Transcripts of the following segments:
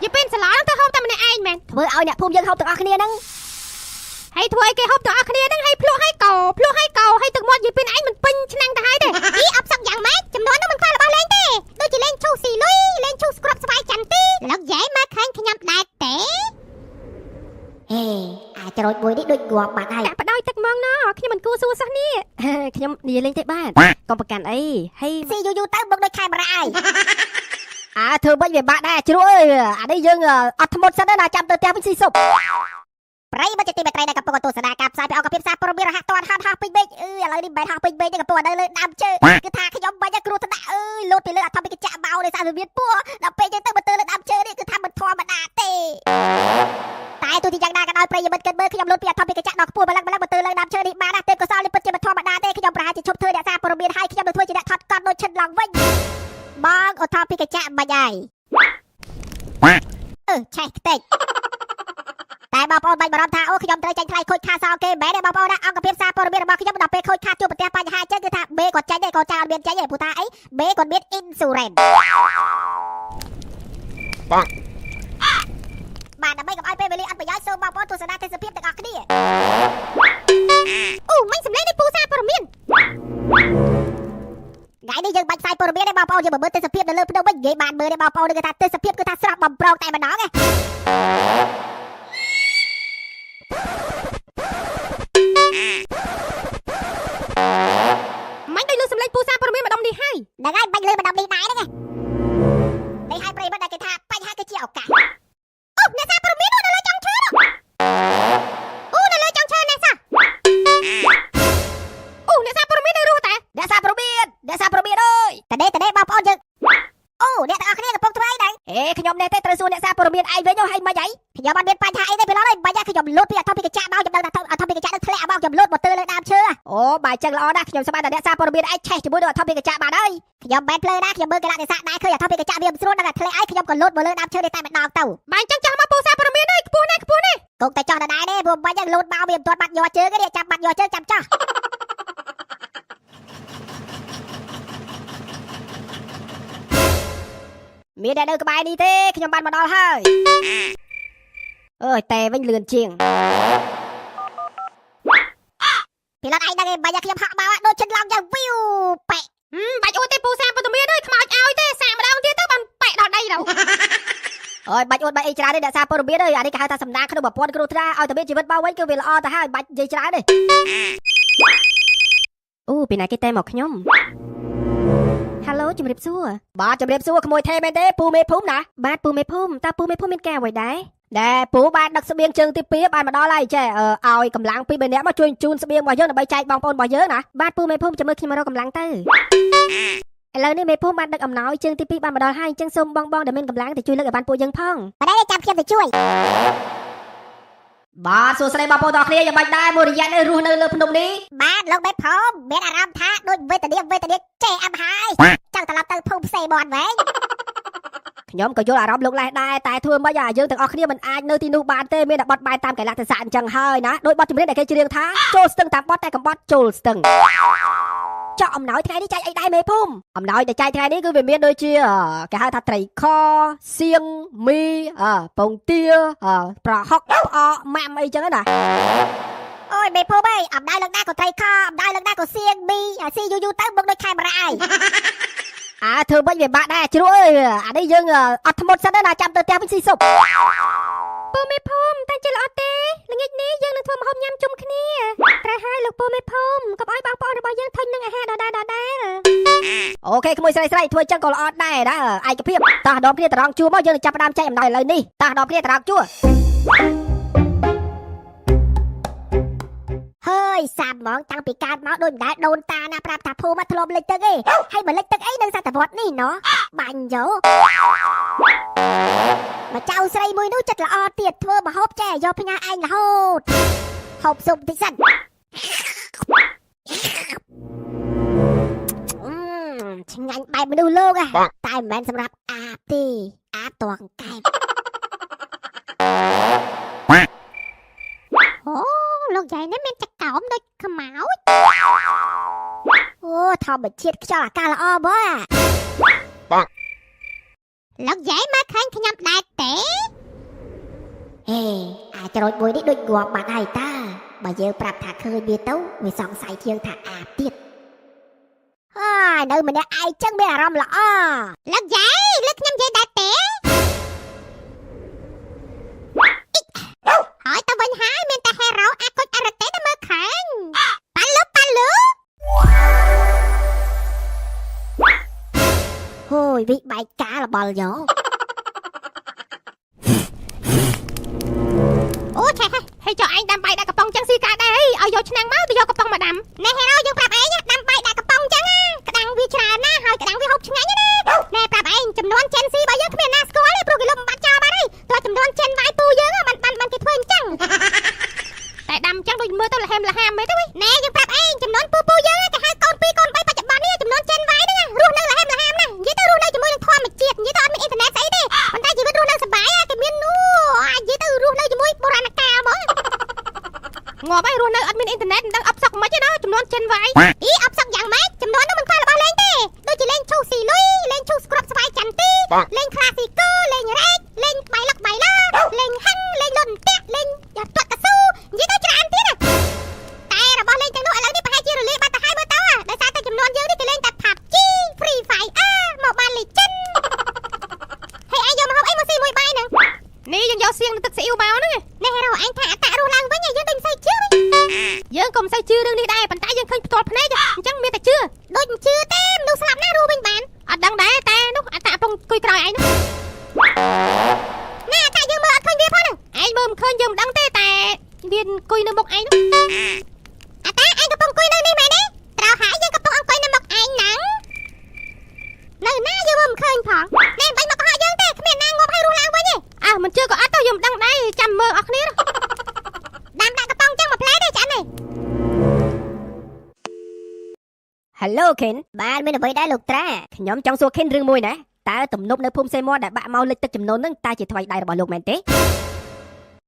อย่าเป็นสลอนเธอหอบแต่มันไอ้แมน เมื่อเอาเนี่ยภูมิยังหอบตัวគ្នាហ្នឹង ให้ถ้วยแกหอบตัวគ្នាហ្នឹងให้พลุให้เก่าให้ទឹកមាត់យាយពេញឯងមិនពេញឆ្នាំងទៅហើយទេអីអបសឹកយ៉ាងម៉េចចំនួននោះមិនខ្វះរបស់លេងទេដូចជាលេងឈូសស៊ីលុយលេងឈូសស្គ្រាប់ស្វាយចន្ទទីលោកយាយមកឃើញខ្ញុំដែរទេហេអាចរត់មួយនេះដូចងាប់បាត់ហើយ ដាក់បដ ாய் ទឹកមកណោះខ្ញុំមិនគួរសួរសោះនេះខ្ញុំនិយាយលេងទេបាទកុំប្រកាន់អីហើយ ស៊ីយូរទៅមកដូចខែបារ៉ាហើយ ធ្វើមិនវាបាក់ដែរជ្រួអើយអានេះយើងអត់ធ្មត់សិនណាចាំទៅផ្ទះវិញស៊ីសុប ប្រិយមិត្តទីមេត្រីដែលកំពុងទស្សនាការផ្សាយពីអង្គភាពសារព័ត៌មានរហ័សទាន់ហត់ហោះពេញពេកឥឡូវនេះមិនមែនហោះពេញពេកទេកំពុងនៅលើដើមឈើគឺថាខ្ញុំបាញ់គ្រោះថ្នាក់លោតពីលើអធិបកិច្ចបោដោយសារវាពោះដល់ពេលយើងទៅមើលលើដើមឈើនេះគឺថាមិនធម្មតាទេតែទោះជាយ៉ាងណាក៏ដោយប្រិយមិត្តគិតមើលខ្ញុំលោតពីអធិបកិច្ចដល់ខ្ពស់ម្លឹងមើលលើដើមឈើនេះបានណាទេកុសលនេះពិតជាមិនធម្មតាទេខ្ញុំប្រហែលជាឈប់ធ្វើអ្នកសារព័ត៌មានហើយខ្ញុំនឹងធ្វើជាអ្នកថតកត់ដូចឈិតឡើងវិញបងអធិបកិច្ចបាញ់ហើយឆេះខ្ទេចតែបងប្អូនបាច់បារម្ភថាអូខ្ញុំត្រូវចាញ់ថ្លៃខូចខាតសោគេមែនទេបងប្អូនណាអង្គភាពសារព័ត៌មានរបស់ខ្ញុំដល់ពេលខូចខាតជួបប្រទះបញ្ហាចឹងគឺថាបេគាត់ចាញ់ទេគាត់ចៅអត់មានចាញ់ទេព្រោះថាអីបេគាត់មាន insurance បងបាទដើម្បីកុំឲ្យពេលវេលាអត់ប្រយោជន៍សូមបងប្អូនទស្សនាទេសភាពទាំងអស់គ្នា អូមិញសម្លេងនេះពូសារព័ត៌មាន ថ្ងៃនេះយើងបាច់ផ្សាយព័ត៌មានទេបងប្អូនយើងមើលទេសភាពនៅលើភ្នំវិញនិយាយបានមើលទេបងប្អូនគឺថាទេសភាពគឺថាស្រស់បំប្រងតែម្ដងឯងមិញដូចលើសម្លេងពូសារព័ត៌មានម្ដុំនេះហើយ ហ្នឹងហើយបាច់លើម្ដងនេះដែរហ្នឹងឯងនេះឲ្យប្រិយមិត្តដែលគេថាបញ្ហាគឺជាឱកាស អូអ្នកសារព័ត៌មាននៅលើចុងឈើនោះអូនៅលើចុងឈើនេះសោះអូអ្នកសារព័ត៌មាននៅរស់តែ អ្នកសារព័ត៌មានអើយ តដេបងប្អូនយើងអូអ្នកទាំងអស់គ្នាកំពុងធ្វើអីដែរ ខ្ញុំនេះទេត្រូវសួរអ្នកសារព័ត៌មានឯងវិញហើយមិនអី ខ្ញុំអត់មានបញ្ហាអីទេពេលឡើយបាច់ខ្ញុំលូតពីអធិបកិច្ចមកខ្ញុំដឹងថាអធិបកិច្ចនឹងធ្លាក់មកខ្ញុំលូតមកទៅលើដើមឈើ អូបើចឹងល្អណាស់ខ្ញុំសប្បាយតែអ្នកសារព័ត៌មានឯងឆេះជាមួយនឹងអធិបកិច្ចបានហើយ ខ្ញុំបែបភ្លើណាខ្ញុំមើលកលៈទេសៈដែរឃើញអធិបកិច្ចវាមិនស្រួលដល់តែធ្លាក់ឲ្យខ្ញុំក៏លូតមកលើដើមឈើនេះតែម្ដងទៅ បាញ់ចឹងចោះមកពូសារព័ត៌មានអើយខ្ពស់ណាស់ខ្ពស់ណាស់ គង់តែចោះដល់ដែរទេព្រោះបាច់យ៉ាងលូតមកវាមិនទាន់បាត់យកជើងទេចាំបាត់យកជើងចាំចោះ មានតែនៅក្បែរនេះទេខ្ញុំបានមកដល់ហើយអើយតែវិញលឿនជាង ពីឡត់ឯងដឹងឯងបាច់ខ្ញុំហាក់មកដូចចិត្តឡងយ៉ាងវីវប៉ែ បាច់អួតទេពូសារព័ត៌មានអើយខ្មោចឲ្យទេសាកម្ដងទៀតទៅបានប៉ែដល់ដីទៅ អើយបាច់អួតបាច់អីច្រើនទេអ្នកសារព័ត៌មានអើយអានេះគេហៅថាសម្ដាក្នុងប្រព័ន្ធគ្រោះថ្នាក់ឲ្យតែមានជីវិតមកវិញគឺវាល្អទៅហើយបាច់និយាយច្រើនទេ អូពីណាគេតែមកខ្ញុំ Hello ជំរាបសួរ បាទជំរាបសួរក្មួយថេមែនទេពូមេភូមិណា បាទពូមេភូមិតើពូមេភូមិមានការអ្វីដែរ ដែលពូបានដឹកស្បៀងជើងទី2បានមកដល់ហើយចេះឲ្យកម្លាំងពី3នាក់មកជួយជូនស្បៀងរបស់យើងដើម្បីចែកបងប្អូនរបស់យើងណា បាទពូមេភូមិចាំមើលខ្ញុំរកកម្លាំងទៅឥឡូវនេះមេភូមិបានដឹកអំណោយជើងទី2បានមកដល់ហើយអញ្ចឹងសូមបងដែលមានកម្លាំងទៅជួយលើកឲ្យបានពួកយើងផង បាត់ហើយចាំខ្ញុំទៅជួយ បាទសួស្តីបងប្អូនទាំងគ្នាយ៉ាងម៉េចដែរមួយរយៈនេះរស់នៅលើភ្នំនេះ បាទលោកបេតផងមានអារម្មណ៍ថាដូចវេទនាចេះអាប់ហើយចង់ត្រឡប់ទៅភូមិផ្សេងមាត់វិញ ខ្ញុំក៏យល់អារម្មណ៍លោកលេះដែរតែធ្វើមិនអាយើងទាំងអស់គ្នាមិនអាចនៅទីនោះបានទេមានតែបត់បែនតាមកលៈទេសៈអញ្ចឹងហើយណាដោយបទចម្រៀងដែលគេច្រៀងថាចូលស្ទឹងតាមបត់តែកំបត់ចូលស្ទឹងចោះអំណោយថ្ងៃនេះចែកអីដែរមេភូមិអំណោយដែលចែកថ្ងៃនេះគឺវាមានដូចជាគេហៅថាត្រីខសៀងមីពងទាប្រហុកផ្អកម៉ាំអីចឹងណា អូយមេភូមិអើយអំដៅលើកណាក៏ត្រីខអំដៅលើកណាក៏សៀងមីស៊ីយូរទៅមកដូចខែបារ៉ាហើយ ធ្វើមិនវាបាក់ដែរជ្រួអើយអានេះយើងអត់ធ្មត់សិនណាចាំទៅផ្ទះវិញស៊ីសុប ពូមេភូមិតែជាល្អទេល្ងាចនេះយើងនឹងធ្វើម្ហូបញ៉ាំជុំគ្នាត្រូវហើយលោកពូមេភូមិកុំឲ្យបងប្អូនរបស់យើងធុញនឹងអាហារដដែល អូខេក្មួយស្រីធ្វើចឹងក៏ល្អដែរណាឯកភាពតោះដមគ្នាត្រង់ជួមកយើងនឹងចាប់ផ្ដើមចែកអំណោយឥឡូវនេះតោះដមគ្នាត្រង់ជួ ហើយសាបហ្មងតាំងពីកើតមកដូចមិនដែលដូនតាណាប្រាប់ថាភូមិមកធ្លាប់លិចទឹកឯងហើយបើលិចទឹកអីនៅសតវត្សនេះណោះបាញ់យោមកចៅស្រីមួយនោះចិត្តល្អទៀតធ្វើម្ហូបចេះយកផ្ញើឯងរហូតហូបស៊ុបតិចសិនឆ្ងាញ់បែបមនុស្សលោកតែមិនមែនសម្រាប់អាបទេអាបតងកែបអូលោកយាយនេះមានចកោមដូចខ្មោចអូធម្មជាតិខ្យល់អាកាសល្អបង លោកយាយមកឃើញខ្ញុំដែរទេ ហេអាចរត់មួយនេះដូចងាប់បាត់ហើយតាបើយើងប្រាប់ថាឃើញវាទៅវាសង្ស័យជាងថាអាទៀតហើយនៅម្នាក់ឯងចឹងមានអារម្មណ៍ល្អ លោកយាយលើកខ្ញុំយាយដែរទេហើយទៅវិញហើយមានតែហេរ៉ូអាគុជអរ៉ាតេទៅមើលឃើញប៉ាលូហូយវិបែកការរបល់យោ អូឆេះហើយចុះឯងដាំបាយដាក់កំប៉ុងចឹងស៊ីកាដែរអីឲ្យយកឆ្នាំងមកទៅយកកំប៉ុងមកដាំណែហេរ៉ូយើងប្រាប់ឯងដាំបាយដាក់កំប៉ុងចឹងណាក្តាំងវាច្រើនណាស់ហើយក្តាំងវាហូបឆ្ងាញ់ណាណែប្រាប់ឯងចំនួន Gen Z របស់យើងគ្មានណាស្គាល់ទេព្រោះគេលុបបំបាត់ចោលបាត់ហើយតើចំនួន Gen Y ពូយើងមិនគេធ្វើអញ្ចឹងតែដាំចឹងដូចមើលទៅលហេមលហាមមែនទេណែយើងប្រាប់ឯងចំនួនពូយើងគេហៅកូន2កូន3បច្ចុប្បន្ននេះចំនួន Gen Y ហ្នឹងរស់នៅលហេមលហាមណាស់និយាយទៅរស់នៅជាមួយនឹងធម្មជាតិនិយាយទៅអត់មានអ៊ីនធឺណិតស្អីទេប៉ុន្តែជីវិតរស់នៅសុបាយគេមានអាចនិយាយទៅរស់នៅជាមួយបុរាណកាលហ្មងងាប់ហើយរស់នៅអត់មានអ៊ីនធឺណិតមិនដឹងអបសុកមិនទេណាចំនួន Gen Y អ៊ីអបសុកយ៉ាងម៉េចចំនួននោះមិនខ្វះរបស់លេងទេដូចជាលេងឈូសស៊ីលុយលេងឈូសស្គ្រាប់ស្វាយចន្ទទីលេងក្លាស៊ីកូលេងរ៉េកលេងក្បៃលឹកក្បៃឡាលេងហឹងលេងលុនតាក់លេងយ៉ាត់ទាត់កស៊ូនិយាយទៅច្រើនទៀតណាតែរបស់លេងទាំងនោះឥឡូវនេះប្រហែលជារលាយបាត់ទៅហើយមើលទៅដោយសារតែចំនួនយើងនេះគេលេងតែ PUBG Free Fire Mobile Legends ហើយឯងយកមកហូបអីមកស៊ីមួយបាយហ្នឹងនេះយើងយកសៀងទឹកស៊ីអ៊ីវមកហ្នឹងនេះហេរ៉ូអញថាអតរស់ឡើងវិញយើងដូចមិនសូវជឿយើងក៏មិនសូវជឿរឿងនេះដែរប៉ុន្តែយើងឃើញផ្ទាល់ភ្នែកអញ្ចឹងមានតែជឿដូចមិនជឿទេមនុស្សស្លាប់ណាស់រស់វិញបានអត់ដឹងដែរតែនោះអតកំពុងគួយក្រោយឯងនោះណែអតយើងមើលអត់ឃើញវាផងហ្នឹងឯងមើលមិនឃើញយើងមិនដឹងទេតែវាអង្គុយនៅមុខឯងនោះអតឯងកំពុងអង្គុយនៅនេះមែនទេត្រូវហើយយើងកំពុងអង្គុយនៅមុខឯងហ្នឹងនៅណាយើងមើលមិនឃើញផងណែបាញ់មកកុហកយើងទេគ្មានណាងាប់ហើយរស់ឡើងវិញទេអើមិនជឿក៏អត់ទៅយើងមិនដឹងដែរចាំមើលអស់គ្នាដាំដាក់កំប៉ុងចឹងមកផ្លែទេចាន់នេះ Hello Ken បានមានអ្វីដែរលោកត្រា ខ្ញុំចង់សួរ Ken រឿងមួយណាតើទំនប់នៅភូមិសេមដែលបាក់មកលិចទឹកចំនួនហ្នឹងតើជាថ្មីដៃរបស់លោកមែនទេ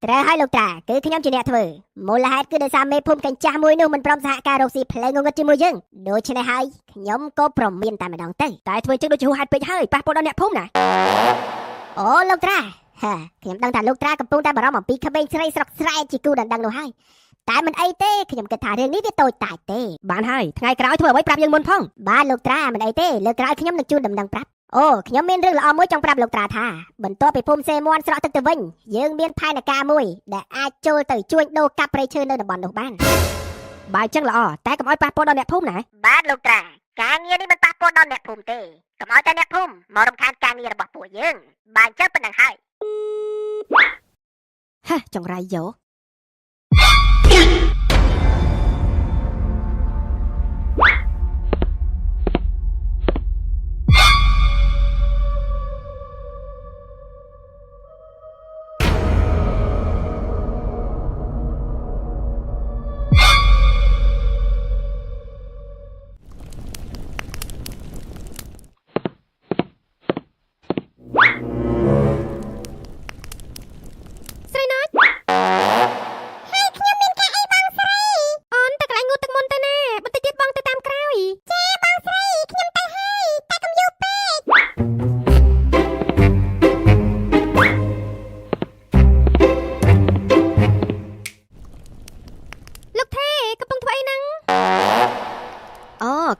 ត្រូវហើយលោកត្រាគឺខ្ញុំជាអ្នកធ្វើមូលហេតុគឺដោយសារមេភូមិកញ្ចាស់មួយនោះមិនព្រមសហការរកស៊ីផ្លេងងងឹតជាមួយយើងដូច្នេះហើយខ្ញុំក៏ព្រមមានតែម្ដងទៅ តែធ្វើចឹងដូចជាហួសហេតុពេកហើយប៉ះពាល់ដល់អ្នកភូមិណា អូលោកត្រាខ្ញុំដឹងថាលោកត្រាកំពុងតែបារម្ភអំពីក្មេងស្រីស្រុកស្រែជាគូដណ្ដឹងនោះហើយតែមិនអីទេខ្ញុំគិតថារឿងនេះវាតូចតាចទេ បានហើយថ្ងៃក្រោយធ្វើអ្វីប្រាប់យើងមុនផង បាទលោកត្រាមិនអីទេលើកក្រោយខ្ញុំនឹងជូនដំណឹងប្រាប់អូខ្ញុំមានរឿងល្អមួយចង់ប្រាប់លោកត្រាថាបន្ទាប់ពីភូមិសេមន់ស្រក់ទឹកទៅវិញយើងមានផែនការមួយដែលអាចចូលទៅជួញដូរកាប់ព្រៃឈើនៅតំបន់នោះបាន បើចឹងល្អតែកុំឲ្យប៉ះពាល់ដល់អ្នកភូមិណា បាទលោកត្រាការងារនេះមិនប៉ះពាល់ដល់អ្នកភូមិទេកុំឲ្យតែអ្នកភូមិមករំខានការងាររបស់ពួកយើងបាទអញ្ចឹងប៉ុណ្ណឹងហើយ ហេចង្រៃយោ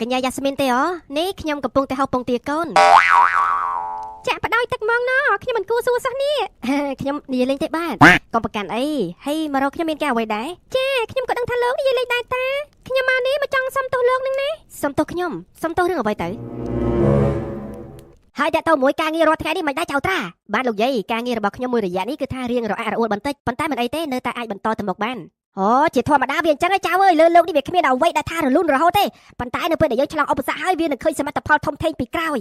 កញ្ញាយ៉ាស្មីនទេអូនេះខ្ញុំកំពុងតែហៅពងទាកូនចាក់បដោយទឹកមកណោះខ្ញុំមិនគួរសួរសោះនេះខ្ញុំនិយាយលេងទេបាទកុំប្រកាន់អីហើយមករកខ្ញុំមានការអ្វីដែរចាខ្ញុំក៏ដឹងថាលោកនិយាយលេងដែរតាខ្ញុំមកនេះមកចង់សុំទោសលោកនឹងណាសុំទោសខ្ញុំសុំទោសរឿងអ្វីទៅហើយតែទៅមួយការងាររាល់ថ្ងៃនេះមិនដែរចៅត្រាបាទលោកយាយការងាររបស់ខ្ញុំមួយរយៈនេះគឺថារៀងរអាក់រអួលបន្តិចប៉ុន្តែមិនអីទេនៅតែអាចបន្តទៅមុខបានអូជាធម្មតាវាអញ្ចឹងឯងចៅអើយលើលោកនេះវាគ្មានអ្វីដែលថារលូនរហូតទេប៉ុន្តែនៅពេលដែលយើងឆ្លងឧបសគ្គហើយវានឹងឃើញសមិទ្ធផលធំធេងពីក្រោយ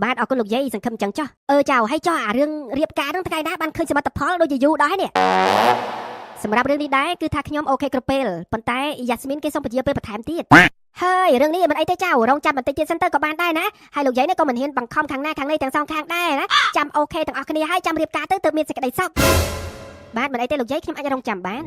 បាទអរគុណលោកយាយសង្ឃឹមអញ្ចឹងចុះចៅហើយចុះអារឿងរៀបការហ្នឹងថ្ងៃណាបានឃើញសមិទ្ធផលដូចជាយូរដែរនេះសម្រាប់រឿងនេះដែរគឺថាខ្ញុំអូខេគ្រប់ពេលប៉ុន្តែយ៉ាស្មីនគេសុំពជាពេលបន្ថែមទៀតហើយរឿងនេះមិនអីទេចៅរងចាំបន្តិចទៀតសិនទៅក៏បានដែរណាហើយលោកយាយនេះក៏មិនហ៊ានបង្ខំខាងណាខាងនេះទាំងសងខាងដែរណាចាំអូខេទាំងអស់គ្នាហើយចាំរៀបការទៅមានសេចក្តីសុខបាទមិនអីទេលោកយាយខ្ញុំអាចរងចាំបាន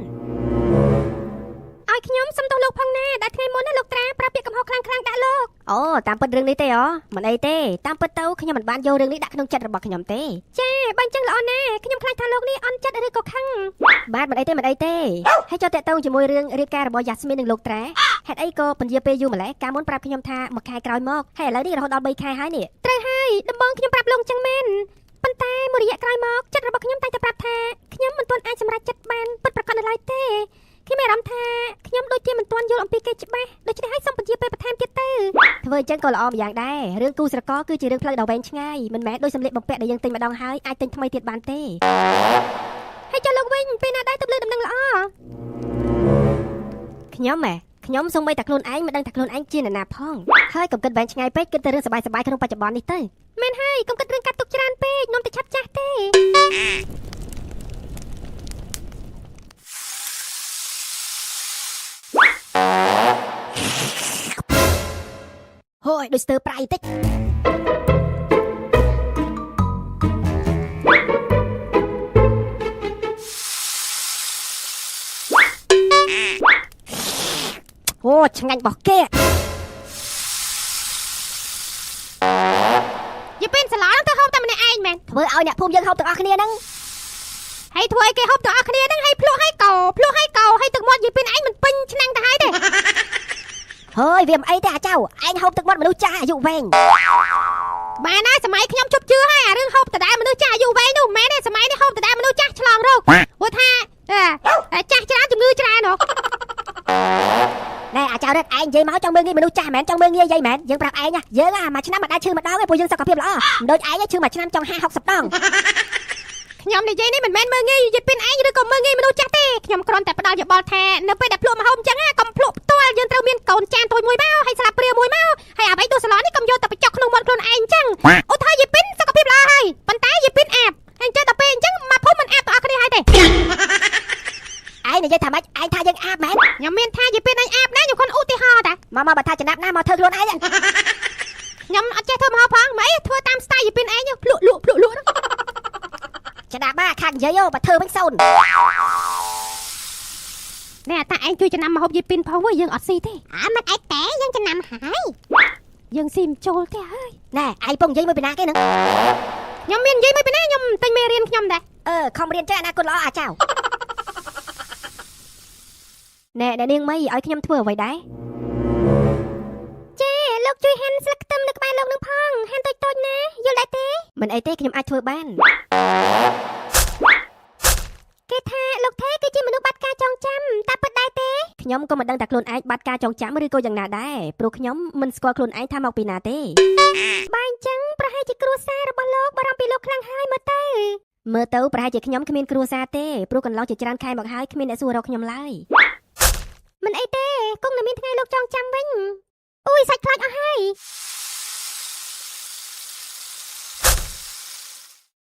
ឲ្យខ្ញុំសុំទោសលោកផងណាដែលថ្ងៃមុនណាលោកត្រាប្រាប់ពាក្យកំហុសខ្លាំងៗដាក់លោក អូតាមពិតរឿងនេះទេអូមិនអីទេតាមពិតទៅខ្ញុំមិនបានយករឿងនេះដាក់ក្នុងចិត្តរបស់ខ្ញុំទេ ចាបើអញ្ចឹងល្អណាស់ខ្ញុំខ្លាចថាលោកនេះអន់ចិត្តឬក៏ខឹង បាទមិនអីទេហើយចូលតាក់ទងជាមួយរឿងរាយការណ៍របស់យ៉ាស្មីននិងលោកត្រាហេតុអីក៏ពន្យាពេលយូរម្ល៉េះកាលមុនប្រាប់ខ្ញុំថាមួយខែក្រោយមកហើយឥឡូវនេះរហូតដល់3ខែហើយនេះ ត្រូវហើយដំបងខ្ញុំប្រាប់លោកអញ្ចឹងមែនប៉ុន្តែមួយរយៈក្រោយមកចិត្តរបស់ខ្ញុំតែងតែប្រាប់ថាខ្ញុំមិនទាន់អាចសម្រេចចិត្តបានពិតប្រាកដនៅឡើយទេខ្ញុំមានអារម្មណ៍ថាខ្ញុំដូចជាមិនទាន់យល់អំពីគេច្បាស់ដូច្នេះហើយសូមពន្យាពេលបន្ថែមទៀតទៅ ធ្វើអញ្ចឹងក៏ល្អម្យ៉ាងដែររឿងគូស្រករគឺជារឿងផ្លូវដ៏វែងឆ្ងាយមិនមែនដូចសម្លៀកបំពាក់ដែលយើងទិញម្ដងហើយអាចទិញថ្មីទៀតបានទេ ហើយចុះលោកវិញពេលណាដែរទៅលើដំណឹងល្អ ខ្ញុំសូម្បីតែខ្លួនឯងមិនដឹងថាខ្លួនឯងជានរណាផងហើយកុំគិតវែងឆ្ងាយពេកគិតតែរឿងសប្បាយៗក្នុងបច្ចុប្បន្ននេះទៅ មែនហើយកុំគិតរឿងកាត់ទុកច្រើនពេកនាំតែឆាប់ចាស់ទេ ហូយដូចស្ទើរប្រៃតិចអូឆ្ងាញ់របស់គេ យីពេលសាឡាទៅហូបតែម្នាក់ឯងមែន ធ្វើឲ្យអ្នកភូមិយើងហូបទាំងអស់គ្នាហ្នឹង ហើយធ្វើឲ្យគេហូបទាំងអស់គ្នាហ្នឹងហើយភ្លក់ហើយកោហើយទឹកមាត់យីពេលឯងមិនពេញឆ្នាំងទៅហើយទេ ហើយវាមិនអីទេអាចៅឯងហូបទឹកមាត់មនុស្សចាស់អាយុវែង បានណាសម័យខ្ញុំជប់ជឿហើយអារឿងហូបដដែលមនុស្សចាស់អាយុវែងនោះមិនមែនទេសម័យនេះហូបដដែលមនុស្សចាស់ឆ្លងរោគព្រោះថាចាស់ច្រើនជំងឺច្រើនហ៎ ណែអាចៅរត់ឯងនិយាយមកចង់មើលងាយមនុស្សចាស់មែនចង់មើលងាយយាយមែនយើងប្រាប់ឯងយើងមួយឆ្នាំមិនដែលឈឺម្ដងទេព្រោះយើងសុខភាពល្អមិនដូចឯងឈឺមួយឆ្នាំចង់50 60ដង ខ្ញុំនិយាយនេះមិនមែនមើលងាយយីពេលឯងឬក៏មើលងាយមនុស្សចាស់ទេខ្ញុំគ្រាន់តែផ្ដល់យោបល់ថានៅពេលដែលភ្លក់មកហូបអញ្ចឹងកុំភ្លក់ផ្ទាល់យើងត្រូវមានកូនចានតូចមួយមកហើយស្លាបព្រាមួយមកហើយអ្វីទោះសាឡននេះកុំយកទៅបញ្ចុកក្នុងមាត់ខ្លួនឯងអញ្ចឹងអូថាយីពេលសុខភាពល្អហើយប៉ុន្តែយីពេលអាប់អញ្ចឹងដល់ពេលអញ្ចឹងមកភូមិមិនអាប់ទាំងអស់គ្នាហើយទេ ឯងនិយាយថាម៉េចឯងថាយើងអាបមែន ខ្ញុំមានថាយីពេលឯងអាប់ណាខ្ញុំគ្រាន់ឧទាហរណ៍តា មកបើថាចំណាប់ណាមកធ្វើខ្លួនឯង ខ្ញុំអត់ចេះធ្វើម្ហូបផងមិនអីធ្វើតាមស្ទាយយីពេលឯងភ្លក់លក់ចំណាប់ខាងនិយាយបើធ្វើវិញសូន ណែតាឯងជួយចំណាំម្ហូបយីពេលផងវើយើងអត់ស៊ីទេមិនអីទេយើងចំណាំហើយយើងស៊ីមិនចូលទេហើយ ណែឯងពងនិយាយមួយពីណាគេហ្នឹង ខ្ញុំមាននិយាយមួយពីណាខ្ញុំតែមេរៀនខ្ញុំដែរ ខំរៀនចេះអនាគតល្អអាចៅ ណែអ្នកនាងមីឲ្យខ្ញុំធ្វើអ្វីដែរ ចាលោកជួយហាន់ស្លឹកខ្ទឹមនៅក្បែរលោកនឹងផងហាន់តូចៗណាយល់ដែរទេ មិនអីទេខ្ញុំអាចធ្វើបាន គេថាលោកថេគឺជាមនុស្សបាត់ការចងចាំតែពិតដែរទេ ខ្ញុំក៏មិនដឹងថាខ្លួនឯងបាត់ការចងចាំឬក៏យ៉ាងណាដែរព្រោះខ្ញុំមិនស្គាល់ខ្លួនឯងថាមកពីណាទេ បើអញ្ចឹងប្រហែលជាគ្រួសាររបស់លោកបារម្ភពីលោកខ្លាំងហើយមើលទៅ ប្រហែលជាខ្ញុំគ្មានគ្រួសារទេព្រោះកន្លងជាច្រើនខែមកហើយគ្មានអ្នកសួររកខ្ញុំឡើយ មិនអីទេគង់តែមានថ្ងៃលោកចងចាំវិញអូយសាច់ខ្លាចអស់ហើយ